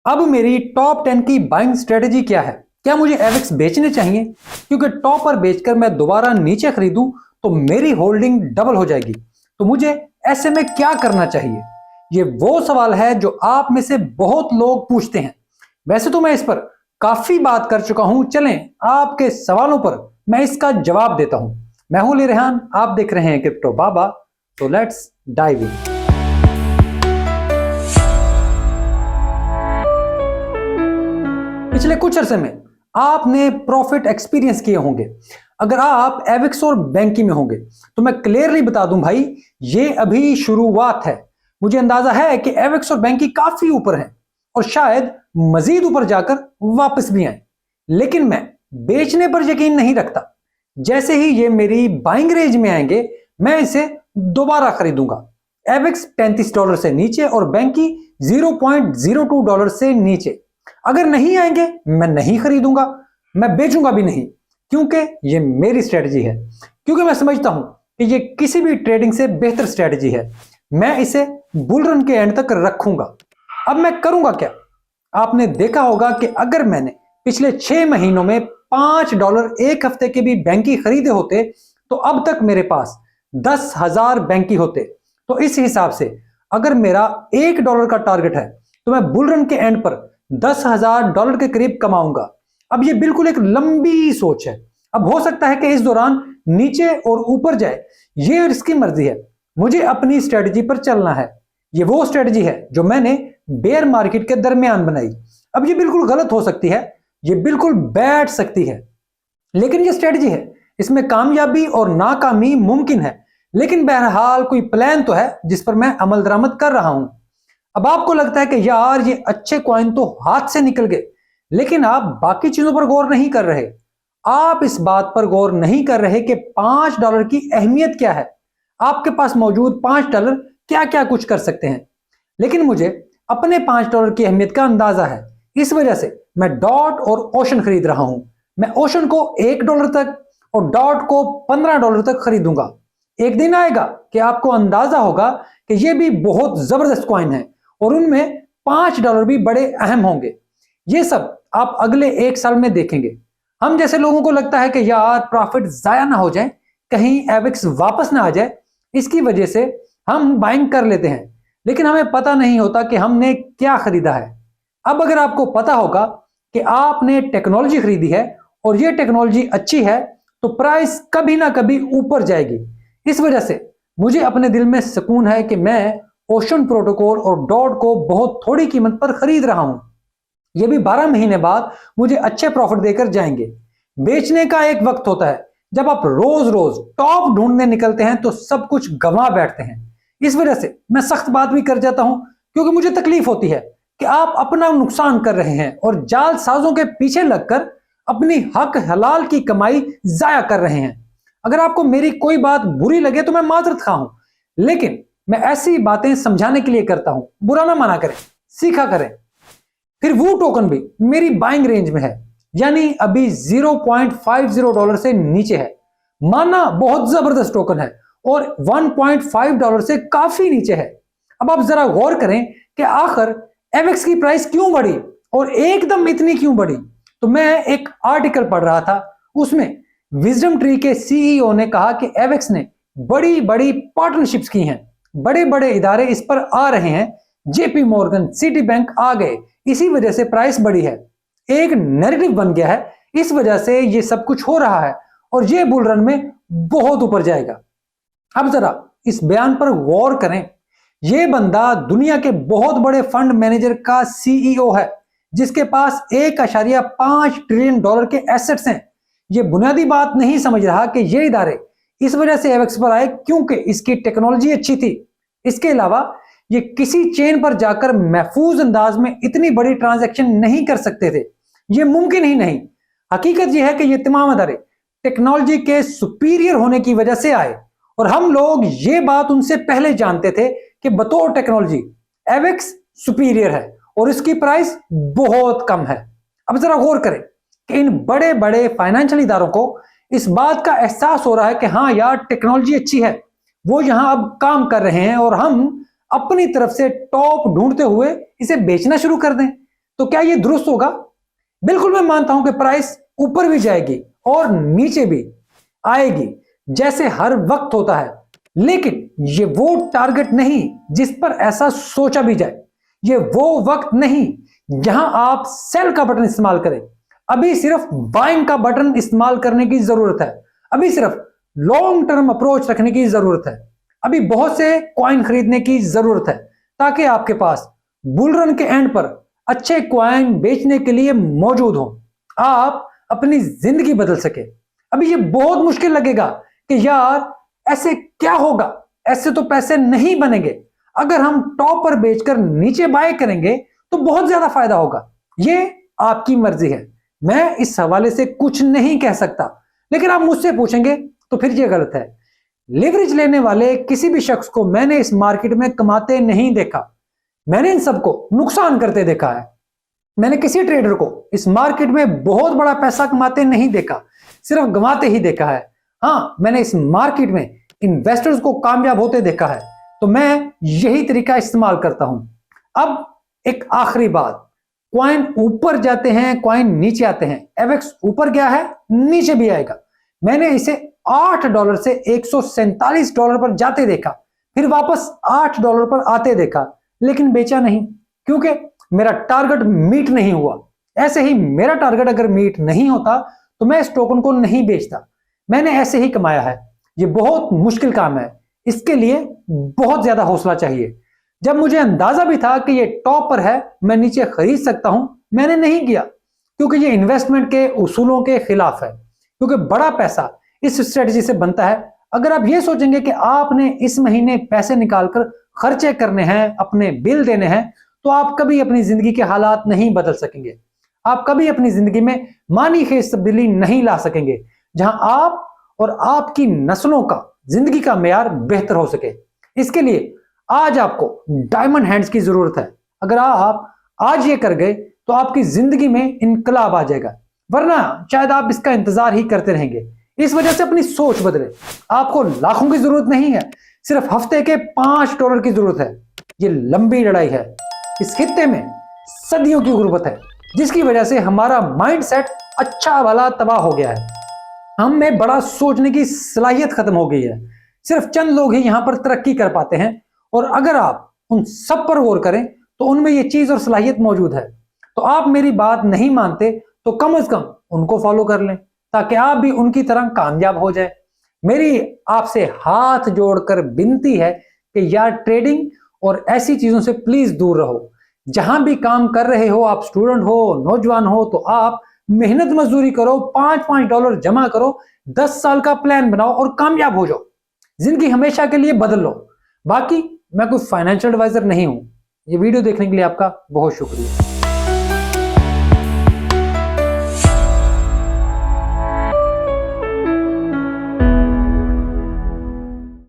अब मेरी टॉप 10 की बाइंग स्ट्रेटेजी क्या है? क्या मुझे एविक्स बेचने चाहिए? क्योंकि टॉप पर बेचकर मैं दोबारा नीचे खरीदूं तो मेरी होल्डिंग डबल हो जाएगी। तो मुझे ऐसे में क्या करना चाहिए? ये वो सवाल है जो आप में से बहुत लोग पूछते हैं। वैसे तो मैं इस पर काफी बात कर चुका हूं। चलें आपके सवालों पर मैं इसका जवाब देता हूं। मैं हूं रेहान, आप देख रहे हैं क्रिप्टो बाबा। तो लेट्स डाइव इन। पिछले कुछ अरसे में आपने प्रॉफिट एक्सपीरियंस किए होंगे। अगर आप एविक्स और बैंकी में होंगे तो मैं क्लियरली बता दूं भाई, ये अभी शुरुआत है। मुझे अंदाजा है कि एविक्स और बैंकी काफी ऊपर हैं और शायद मजीद ऊपर जाकर वापस भी आए, लेकिन मैं बेचने पर यकीन नहीं रखता। जैसे ही ये मेरी बाइंग रेंज में आएंगे मैं इसे दोबारा खरीदूंगा। एविक्स $35 से नीचे और बैंकी $0.02 से नीचे। अगर नहीं आएंगे मैं नहीं खरीदूंगा, मैं बेचूंगा भी नहीं, क्योंकि ये मेरी स्ट्रेटजी है। क्योंकि मैं समझता हूं कि ये किसी भी ट्रेडिंग से बेहतर स्ट्रेटजी है। मैं इसे बुल रन के एंड तक रखूंगा। अब मैं करूंगा क्या? आपने देखा होगा कि अगर मैंने पिछले 6 महीनों में $5 एक हफ्ते के भी बैंकी खरीदे होते तो अब तक मेरे पास 10,000 बैंकी होते। तो इस हिसाब से अगर मेरा $1 का टारगेट है तो मैं बुल रन के एंड पर $10,000 के करीब कमाऊंगा। अब ये बिल्कुल एक लंबी सोच है। अब हो सकता है कि इस दौरान नीचे और ऊपर जाए, ये इसकी मर्जी है। मुझे अपनी स्ट्रेटजी पर चलना है। ये वो स्ट्रेटजी है जो मैंने बेयर मार्केट के दरमियान बनाई। अब ये बिल्कुल गलत हो सकती है, ये बिल्कुल बैठ सकती है, लेकिन ये स्ट्रेटजी है। इसमें कामयाबी और नाकामी मुमकिन है, लेकिन बहरहाल कोई प्लान तो है जिस पर मैं अमल दरामद कर रहा हूं। अब आपको लगता है कि यार ये अच्छे कॉइन तो हाथ से निकल गए, लेकिन आप बाकी चीजों पर गौर नहीं कर रहे। आप इस बात पर गौर नहीं कर रहे कि $5 की अहमियत क्या है। आपके पास मौजूद $5 क्या क्या कुछ कर सकते हैं। लेकिन मुझे अपने $5 की अहमियत का अंदाजा है। इस वजह से मैं डॉट और ओशन खरीद रहा हूं। मैं ओशन को $1 तक और डॉट को $15 तक खरीदूंगा। एक दिन आएगा कि आपको अंदाजा होगा कि ये भी बहुत जबरदस्त कॉइन है और उनमें $5 भी बड़े अहम होंगे। ये सब आप अगले 1 साल में देखेंगे। हम जैसे लोगों को लगता है कि यार प्रॉफिट जाया ना हो जाए, कहीं एविक्स वापस ना आ जाए, इसकी वजह से हम बाइंग कर लेते हैं, लेकिन हमें पता नहीं होता कि हमने क्या खरीदा है। अब अगर आपको पता होगा कि आपने टेक्नोलॉजी खरीदी है और ये टेक्नोलॉजी अच्छी है तो प्राइस कभी ना कभी ऊपर जाएगी। इस वजह से मुझे अपने दिल में सुकून है कि मैं ओशन प्रोटोकॉल और डॉट को बहुत थोड़ी कीमत पर खरीद रहा हूं। ये भी 12 महीने बाद मुझे अच्छे प्रॉफिट देकर जाएंगे। बेचने का एक वक्त होता है जब आप रोज रोज टॉप ढूंढने निकलते हैं तो सब कुछ गंवा बैठते हैं। इस वजह से मैं सख्त बात भी कर जाता हूं, क्योंकि मुझे तकलीफ होती है कि आप अपना नुकसान कर रहे हैं और जालसाजों के पीछे लगकर अपनी हक हलाल की कमाई जाया कर रहे हैं। अगर आपको मेरी कोई बात बुरी लगे तो मैं माजरत खा हूं, लेकिन मैं ऐसी बातें समझाने के लिए करता हूं। बुरा ना माना करें, सीखा करें। फिर वो टोकन भी मेरी बाइंग रेंज में है, यानी अभी $0.50 से नीचे है। माना बहुत जबरदस्त टोकन है और $1.5 से काफी नीचे है। अब आप जरा गौर करें कि आखिर एविक्स की प्राइस क्यों बढ़ी और एकदम इतनी क्यों बढ़ी। तो मैं एक आर्टिकल पढ़ रहा था, उसमें विजडम ट्री के सीईओ ने कहा कि एविक्स ने बड़ी बड़ी पार्टनरशिप्स की हैं, बड़े बड़े इदारे इस पर आ रहे हैं, जेपी मॉर्गन, सिटी बैंक आ गए, इसी वजह से प्राइस बढ़ी है। एक नैरेटिव बन गया है, इस वजह से ये सब कुछ हो रहा है और ये बुल रन में बहुत ऊपर जाएगा। अब जरा इस बयान पर गौर करें। ये बंदा दुनिया के बहुत बड़े फंड मैनेजर का सीईओ है, जिसके पास $1.5 ट्रिलियन के एसेट्स हैं। ये बुनियादी बात नहीं समझ रहा कि ये इदारे इस वजह से एविक्स पर आए क्योंकि इसकी टेक्नोलॉजी अच्छी थी। इसके अलावा ये किसी चेन पर जाकर महफूज अंदाज में इतनी बड़ी ट्रांजैक्शन नहीं कर सकते थे, ये मुमकिन ही नहीं। हकीकत यह है कि ये तमाम अदारे टेक्नोलॉजी के सुपीरियर होने की वजह से आए और हम लोग ये बात उनसे पहले जानते थे कि बतौर टेक्नोलॉजी एविक्स सुपीरियर है और इसकी प्राइस बहुत कम है। अब जरा गौर करें कि इन बड़े बड़े फाइनेंशियल इदारों को इस बात का एहसास हो रहा है कि हाँ यार टेक्नोलॉजी अच्छी है, वो यहां अब काम कर रहे हैं और हम अपनी तरफ से टॉप ढूंढते हुए इसे बेचना शुरू कर दें। तो क्या ये दुरुस्त होगा? बिल्कुल मैं मानता हूं कि प्राइस ऊपर भी जाएगी और नीचे भी आएगी, जैसे हर वक्त होता है, लेकिन ये वो टारगेट नहीं जिस पर ऐसा सोचा भी जाए। ये वो वक्त नहीं जहां आप सेल का बटन इस्तेमाल करें। अभी सिर्फ बाइंग का बटन इस्तेमाल करने की जरूरत है। अभी सिर्फ लॉन्ग टर्म अप्रोच रखने की जरूरत है। अभी बहुत से कॉइन खरीदने की जरूरत है ताकि आपके पास बुल रन के एंड पर अच्छे कॉइन बेचने के लिए मौजूद हो, आप अपनी जिंदगी बदल सके। अभी ये बहुत मुश्किल लगेगा कि यार ऐसे क्या होगा, ऐसे तो पैसे नहीं बनेंगे। अगर हम टॉप पर बेचकर नीचे बाय करेंगे तो बहुत ज्यादा फायदा होगा। ये आपकी मर्जी है, मैं इस हवाले से कुछ नहीं कह सकता, लेकिन आप मुझसे पूछेंगे तो फिर ये गलत है। लिवरेज लेने वाले किसी भी शख्स को मैंने इस मार्केट में कमाते नहीं देखा, मैंने इन सबको नुकसान करते देखा है। मैंने किसी ट्रेडर को इस मार्केट में बहुत बड़ा पैसा कमाते नहीं देखा, सिर्फ गंवाते ही देखा है। हाँ, मैंने इस मार्केट में इन्वेस्टर्स को कामयाब होते देखा है, तो मैं यही तरीका इस्तेमाल करता हूं। अब एक आखिरी बात, कॉइन ऊपर जाते हैं, कॉइन नीचे आते हैं। एवेक्स ऊपर गया है, नीचे भी आएगा। मैंने इसे $8 से $147 पर जाते देखा, फिर वापस $8 पर आते देखा, लेकिन बेचा नहीं, क्योंकि मेरा टारगेट मीट नहीं हुआ। ऐसे ही मेरा टारगेट अगर मीट नहीं होता तो मैं इस टोकन को नहीं बेचता। मैंने ऐसे ही कमाया है। ये बहुत मुश्किल काम है, इसके लिए बहुत ज्यादा हौसला चाहिए। जब मुझे अंदाजा भी था कि ये टॉप पर है, मैं नीचे खरीद सकता हूं, मैंने नहीं किया, क्योंकि ये इन्वेस्टमेंट के उसूलों के खिलाफ है। क्योंकि बड़ा पैसा इस स्ट्रेटजी से बनता है। अगर आप ये सोचेंगे कि आपने इस महीने पैसे निकालकर खर्चे करने हैं, अपने बिल देने हैं, तो आप कभी अपनी जिंदगी के हालात नहीं बदल सकेंगे। आप कभी अपनी जिंदगी में मानी खेज तब्दीली नहीं ला सकेंगे, जहां आप और आपकी नस्लों का जिंदगी का मेयार बेहतर हो सके। इसके लिए आज आपको डायमंड हैंड्स की जरूरत है। अगर आप आज ये कर गए तो आपकी जिंदगी में इनकलाब आ जाएगा, वरना शायद आप इसका इंतजार ही करते रहेंगे। इस वजह से अपनी सोच बदले। आपको लाखों की जरूरत नहीं है, सिर्फ हफ्ते के $5 की जरूरत है। ये लंबी लड़ाई है, इस खित्ते में सदियों की गुर्बत है, जिसकी वजह से हमारा माइंडसेट अच्छा भला तबाह हो गया है। हम में बड़ा सोचने की सलाहियत खत्म हो गई है। सिर्फ चंद लोग ही यहां पर तरक्की कर पाते हैं, और अगर आप उन सब पर गौर करें तो उनमें ये चीज और सलाहियत मौजूद है। तो आप मेरी बात नहीं मानते तो कम से कम उनको फॉलो कर लें, ताकि आप भी उनकी तरह कामयाब हो जाए। मेरी आपसे हाथ जोड़कर विनती है कि यार ट्रेडिंग और ऐसी चीजों से प्लीज दूर रहो। जहां भी काम कर रहे हो, आप स्टूडेंट हो, नौजवान हो, तो आप मेहनत मजदूरी करो, $5 जमा करो, 10 साल का प्लान बनाओ और कामयाब हो जाओ। जिंदगी हमेशा के लिए बदल लो। बाकी मैं कोई फाइनेंशियल एडवाइजर नहीं हूं। ये वीडियो देखने के लिए आपका बहुत शुक्रिया।